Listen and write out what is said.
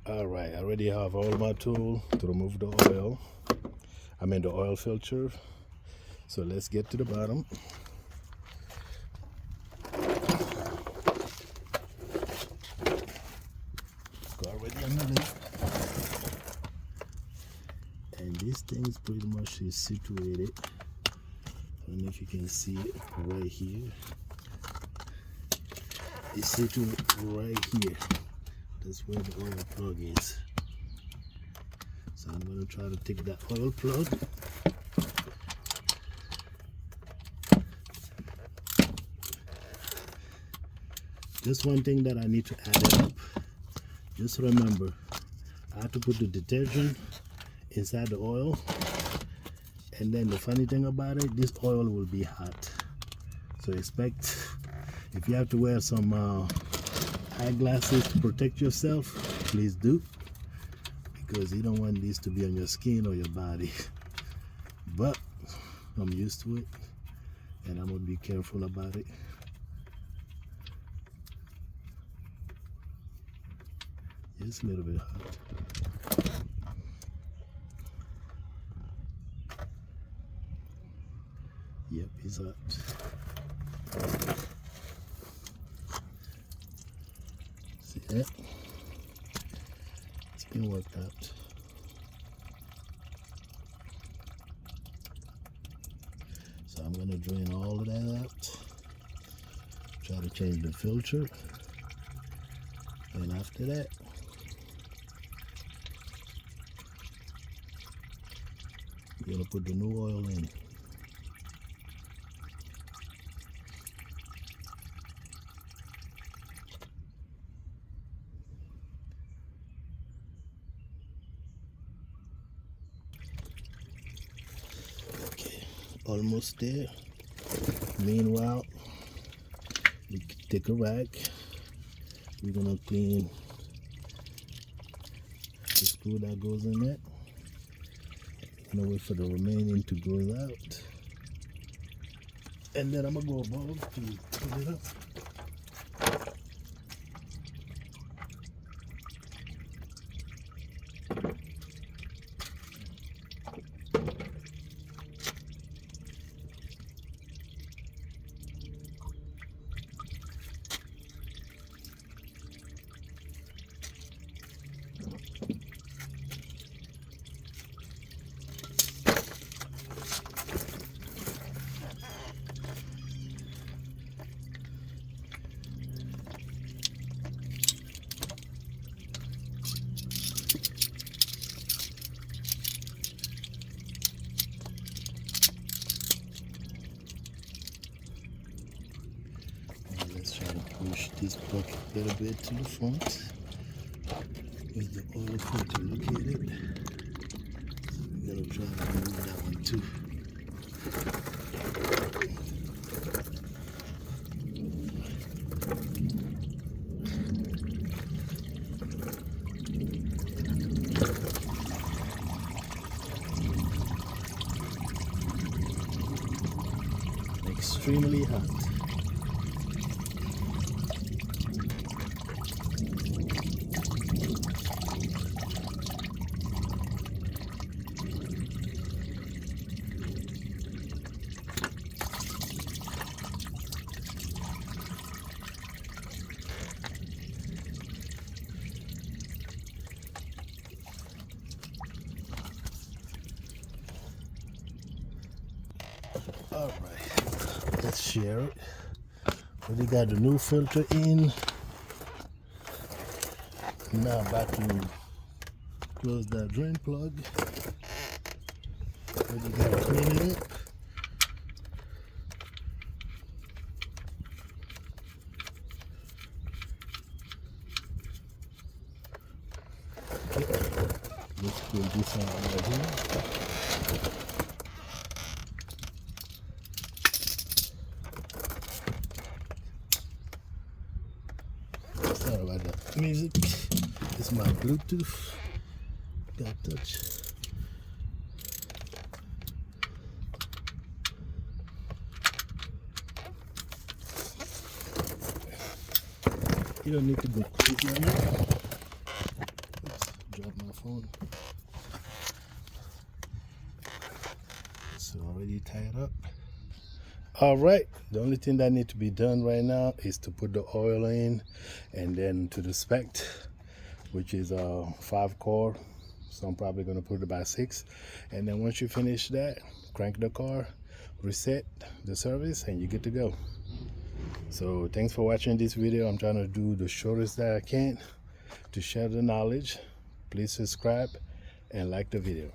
All right, I already have all my tool to remove the oil. The oil filter. So let's get to the bottom. Go already on the lid. And this thing is pretty much situated. I don't know if you can see it right here. It's situated right here. That's where the oil plug is. So I'm going to try to take that oil plug. Just one thing that I need to add it up. Just remember, I have to put the detergent inside the oil. And then the funny thing about it, this oil will be hot. So expect, if you have to wear some eyeglasses to protect yourself, please do. Because you don't want this to be on your skin or your body. But I'm used to it. And I'm going to be careful about it. It's a little bit hot. Yep, it's hot. See that? It's been worked out. So I'm going to drain all of that out. Try to change the filter. And after that, we're going to put the new oil in. Okay, almost there. Meanwhile, we take a rag. We're going to clean the screw that goes in it. I'm going to wait for the remaining to go out. And then I'm going to go above to put it up. Let's try to push this bucket a little bit to the front with the oil filter located. So we're going to try to remove that one too. Extremely hot. All right, let's share it. We got the new filter in. Now back to close that drain plug. We got to clean it up. Okay. Let's pull this out right here. Sorry about that music. It's my Bluetooth. Got touch. You don't need to go crazy on it. phone. It's already tied up. All right, the only thing that needs to be done right now is to put the oil in, and then to the spec, which is a 5 core, so I'm probably going to put it about 6. And then once you finish that, crank the car, reset the service, and you're good to go. So thanks for watching this video. I'm trying to do the shortest that I can to share the knowledge. Please subscribe and like the video.